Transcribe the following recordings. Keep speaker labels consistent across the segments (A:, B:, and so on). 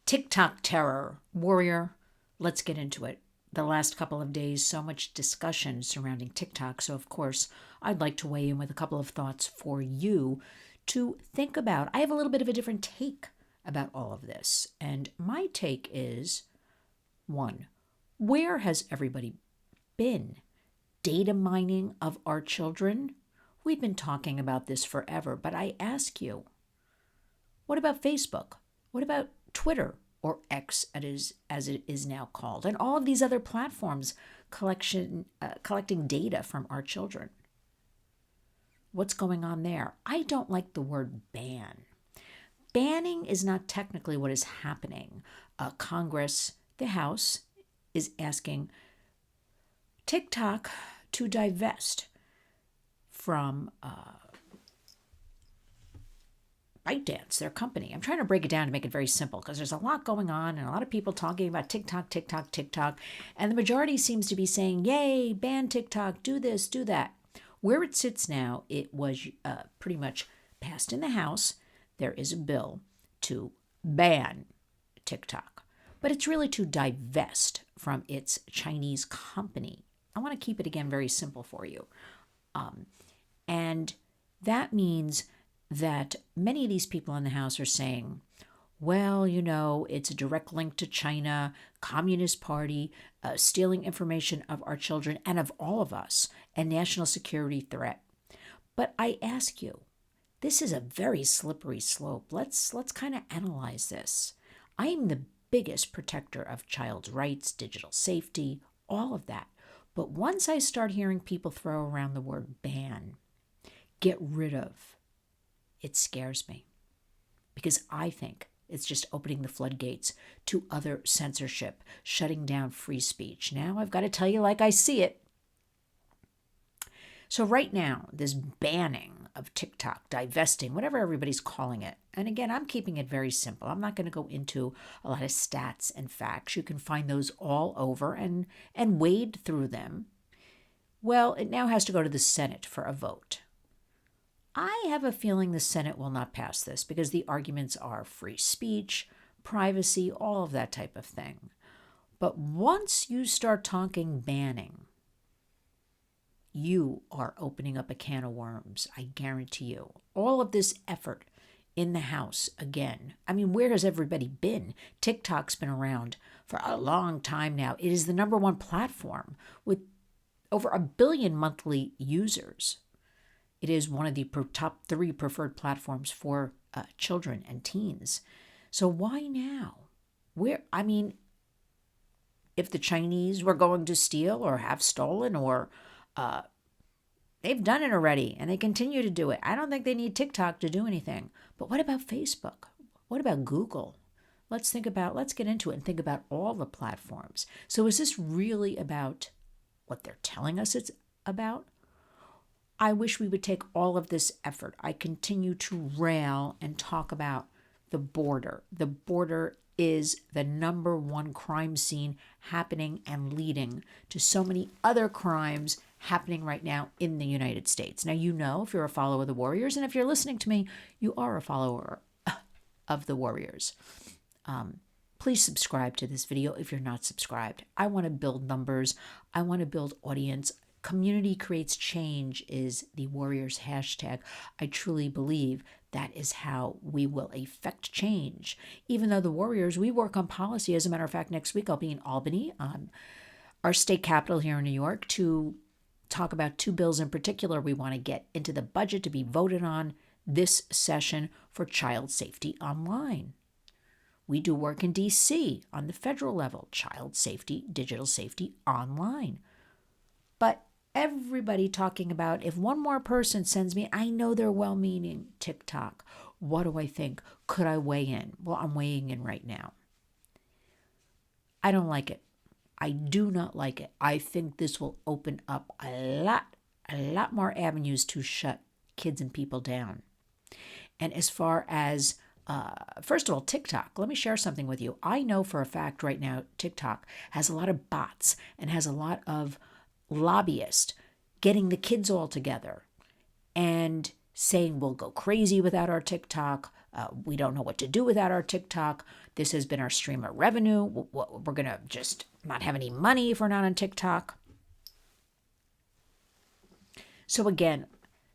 A: TikTok terror. Warrior, let's get into it. The last couple of days, so much discussion surrounding TikTok. So, of course, I'd like to weigh in with a couple of thoughts for you to think about. I have a little bit of a different take about all of this. And my take is one, where has everybody been? Data mining of our children? We've been talking about this forever, but I ask you, what about Facebook? What about Twitter, or X as it is now called, and all of these other platforms collecting data from our children? What's going on there? I don't like the word ban. Banning is not technically what is happening. Congress, the House, is asking TikTok to divest from ByteDance, their company. I'm trying to break it down to make it very simple because there's a lot going on and a lot of people talking about TikTok, TikTok, TikTok. And the majority seems to be saying, yay, ban TikTok, do this, do that. Where it sits now, it was pretty much passed in the House. There is a bill to ban TikTok, but it's really to divest from its Chinese company. I want to keep it, again, very simple for you. And that means that many of these people in the House are saying, well, it's a direct link to China, Communist Party, stealing information of our children and of all of us, and national security threat. But I ask you, this is a very slippery slope. Let's kind of analyze this. I am the biggest protector of child's rights, digital safety, all of that. But once I start hearing people throw around the word ban, get rid of, it scares me, because I think it's just opening the floodgates to other censorship, shutting down free speech. Now I've got to tell you like I see it. So right now, this banning of TikTok, divesting, whatever everybody's calling it. And again, I'm keeping it very simple. I'm not going to go into a lot of stats and facts. You can find those all over and wade through them. Well, it now has to go to the Senate for a vote. I have a feeling the Senate will not pass this because the arguments are free speech, privacy, all of that type of thing. But once you start talking banning, you are opening up a can of worms, I guarantee you. All of this effort in the House, again, where has everybody been? TikTok's been around for a long time now. It is the number one platform with over 1 billion monthly users. It is one of the top 3 preferred platforms for children and teens. So why now? If the Chinese were going to steal or have stolen or they've done it already and they continue to do it. I don't think they need TikTok to do anything. But what about Facebook? What about Google? Let's get into it and think about all the platforms. So is this really about what they're telling us it's about? I wish we would take all of this effort. I continue to rail and talk about the border. The border is the number one crime scene happening and leading to so many other crimes happening right now in the United States. Now, if you're a follower of the Warriors, and if you're listening to me, you are a follower of the Warriors. Please subscribe to this video if you're not subscribed. I want to build numbers. I want to build audience. Community creates change is the Warriors hashtag. I truly believe that is how we will effect change. Even though the Warriors, we work on policy. As a matter of fact, next week I'll be in Albany, our state capital here in New York, to talk about 2 bills in particular we want to get into the budget to be voted on this session for child safety online. We do work in D.C. on the federal level, child safety, digital safety online. But everybody talking about, if one more person sends me, I know they're well-meaning, TikTok. What do I think? Could I weigh in? Well, I'm weighing in right now. I don't like it. I do not like it. I think this will open up a lot more avenues to shut kids and people down. And as far as, first of all, TikTok, let me share something with you. I know for a fact right now TikTok has a lot of bots and has a lot of lobbyists getting the kids all together and saying we'll go crazy without our TikTok. We don't know what to do without our TikTok. This has been our stream of revenue. We're going to just not have any money if we're not on TikTok. So again,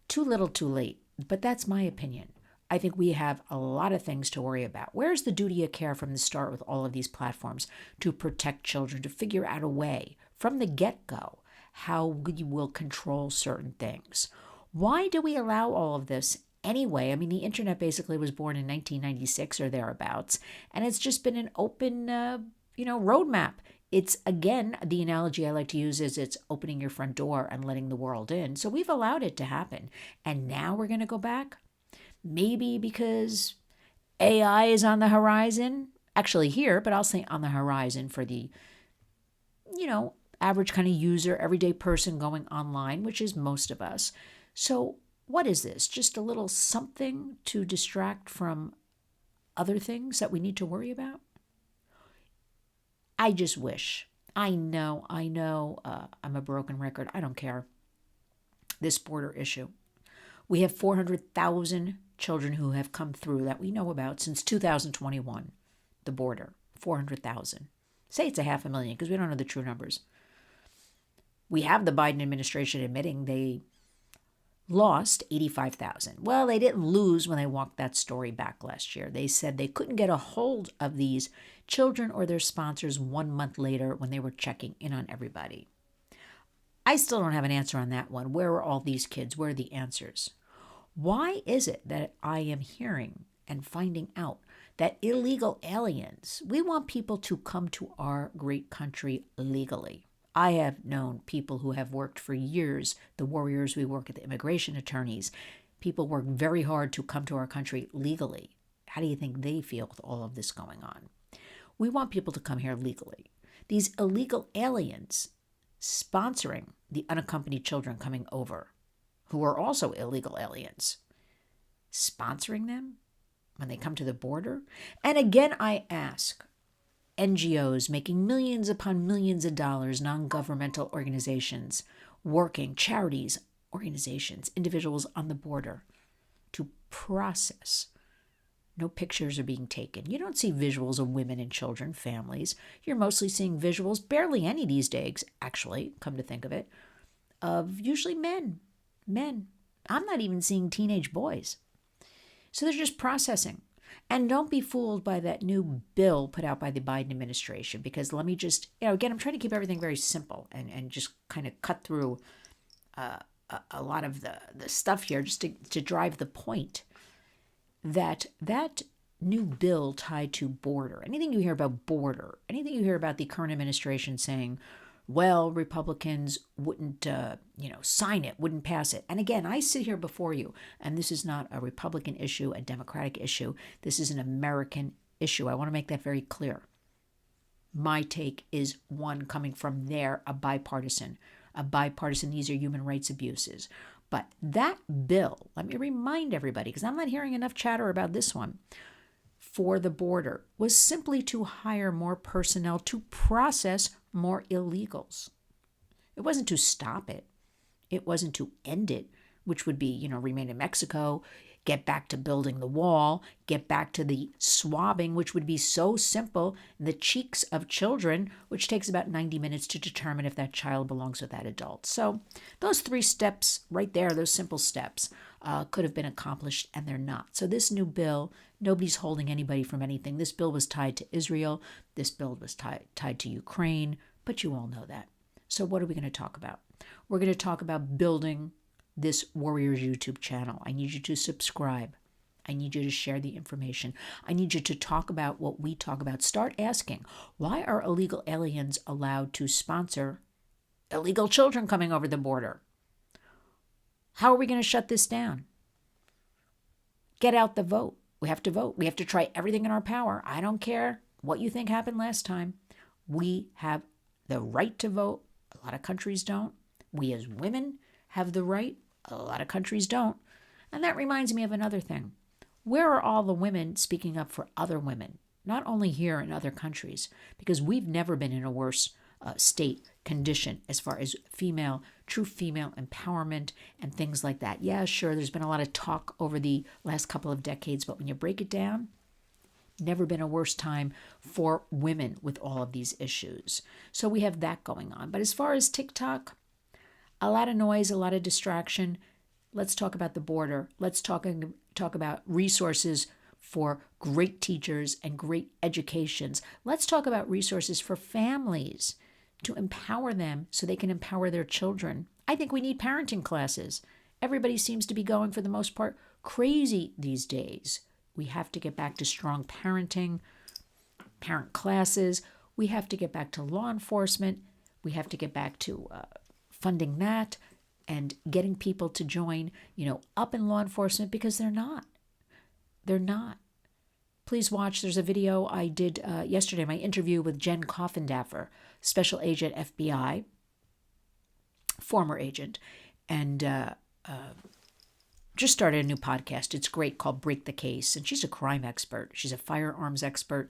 A: too little, too late. But that's my opinion. I think we have a lot of things to worry about. Where's the duty of care from the start with all of these platforms to protect children, to figure out a way from the get-go how we will control certain things? Why do we allow all of this anyway? I mean, the internet basically was born in 1996 or thereabouts, and it's just been an open, roadmap. It's, again, the analogy I like to use is it's opening your front door and letting the world in. So we've allowed it to happen. And now we're going to go back? Maybe because AI is on the horizon. Actually here, but I'll say on the horizon for the, average kind of user, everyday person going online, which is most of us. So what is this? Just a little something to distract from other things that we need to worry about? I just wish. I know, I'm a broken record. I don't care. This border issue. We have 400,000 children who have come through that we know about since 2021. The border, 400,000. Say it's 500,000 because we don't know the true numbers. We have the Biden administration admitting they lost 85,000. Well, they didn't lose when they walked that story back last year. They said they couldn't get a hold of these children or their sponsors 1 month later when they were checking in on everybody. I still don't have an answer on that one. Where are all these kids? Where are the answers? Why is it that I am hearing and finding out that illegal aliens, we want people to come to our great country legally? I have known people who have worked for years, the warriors, we work at the immigration attorneys. People work very hard to come to our country legally. How do you think they feel with all of this going on? We want people to come here legally. These illegal aliens sponsoring the unaccompanied children coming over, who are also illegal aliens, sponsoring them when they come to the border. And again, I ask, NGOs making millions upon millions of dollars, non-governmental organizations, working, charities, organizations, individuals on the border to process. No pictures are being taken. You don't see visuals of women and children, families. You're mostly seeing visuals, barely any these days, actually, come to think of it, of usually men. I'm not even seeing teenage boys. So they're just processing. And don't be fooled by that new bill put out by the Biden administration, because let me just, again, I'm trying to keep everything very simple and just kind of cut through a lot of the stuff here just to drive the point that new bill tied to border, anything you hear about border, anything you hear about the current administration saying, well, Republicans wouldn't, sign it, wouldn't pass it. And again, I sit here before you, and this is not a Republican issue, a Democratic issue. This is an American issue. I want to make that very clear. My take is one coming from there, a bipartisan. These are human rights abuses. But that bill, let me remind everybody, because I'm not hearing enough chatter about this one, for the border was simply to hire more personnel to process more illegals. It wasn't to stop it. It wasn't to end it, which would be, remain in Mexico, get back to building the wall, get back to the swabbing, which would be so simple, in the cheeks of children, which takes about 90 minutes to determine if that child belongs with that adult. So those 3 steps right there, those simple steps, could have been accomplished, and they're not. So this new bill, nobody's holding anybody from anything. This bill was tied to Israel. This bill was tied to Ukraine, but you all know that. So what are we going to talk about? We're going to talk about building this Warriors YouTube channel. I need you to subscribe. I need you to share the information. I need you to talk about what we talk about. Start asking, why are illegal aliens allowed to sponsor illegal children coming over the border? How are we going to shut this down? Get out the vote. We have to vote. We have to try everything in our power. I don't care what you think happened last time. We have the right to vote. A lot of countries don't. We as women have the right. A lot of countries don't. And that reminds me of another thing. Where are all the women speaking up for other women? Not only here in other countries, because we've never been in a worse state condition as far as true female empowerment and things like that. Yeah, sure, there's been a lot of talk over the last couple of decades, but when you break it down, never been a worse time for women with all of these issues. So we have that going on. But as far as TikTok, a lot of noise, a lot of distraction. Let's talk about the border. Let's talk about resources for great teachers and great educations. Let's talk about resources for families to empower them so they can empower their children. I think we need parenting classes. Everybody seems to be going, for the most part, crazy these days. We have to get back to strong parenting, parent classes. We have to get back to law enforcement. We have to get back to funding that and getting people to join, up in law enforcement, because they're not. They're not. Please watch. There's a video I did yesterday, my interview with Jen Coffindaffer, special agent FBI, former agent, and just started a new podcast. It's great, called Break the Case. And she's a crime expert. She's a firearms expert.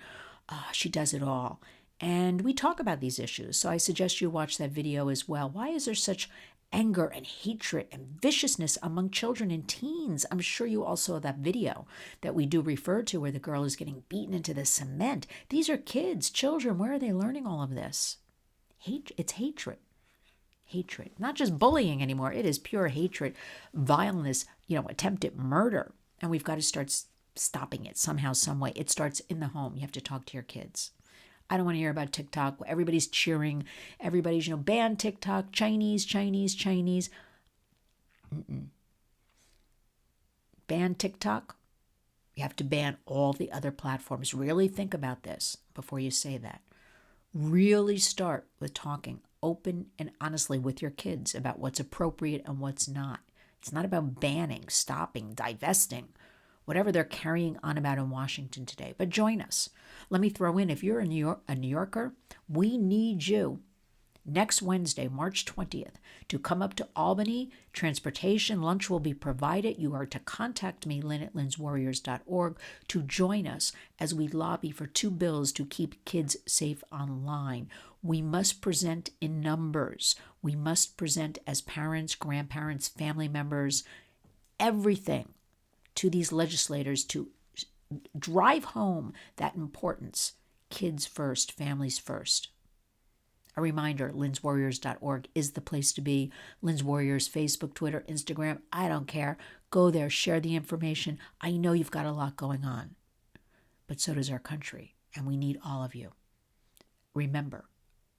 A: She does it all. And we talk about these issues. So I suggest you watch that video as well. Why is there such anger and hatred and viciousness among children and teens? I'm sure you all saw that video that we do refer to where the girl is getting beaten into the cement. These are kids, children. Where are they learning all of this? It's hatred. Hatred. Not just bullying anymore. It is pure hatred, vileness, attempted murder. And we've got to start stopping it somehow, some way. It starts in the home. You have to talk to your kids. I don't want to hear about TikTok. Everybody's cheering. Everybody's, ban TikTok, Chinese. Ban TikTok. You have to ban all the other platforms. Really think about this before you say that. Really start with talking open and honestly with your kids about what's appropriate and what's not. It's not about banning, stopping, divesting, whatever they're carrying on about in Washington today. But join us. Let me throw in, if you're a New Yorker, we need you next Wednesday, March 20th, to come up to Albany. Transportation, lunch will be provided. You are to contact me, Lynn at lynswarriors.org, to join us as we lobby for 2 bills to keep kids safe online. We must present in numbers. We must present as parents, grandparents, family members, everything to these legislators to drive home that importance. Kids first, families first. A reminder, lynswarriors.org is the place to be. Lynn's Warriors, Facebook, Twitter, Instagram, I don't care. Go there, share the information. I know you've got a lot going on, but so does our country, and we need all of you. Remember,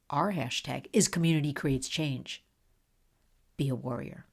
A: our hashtag is Community Creates Change. Be a warrior.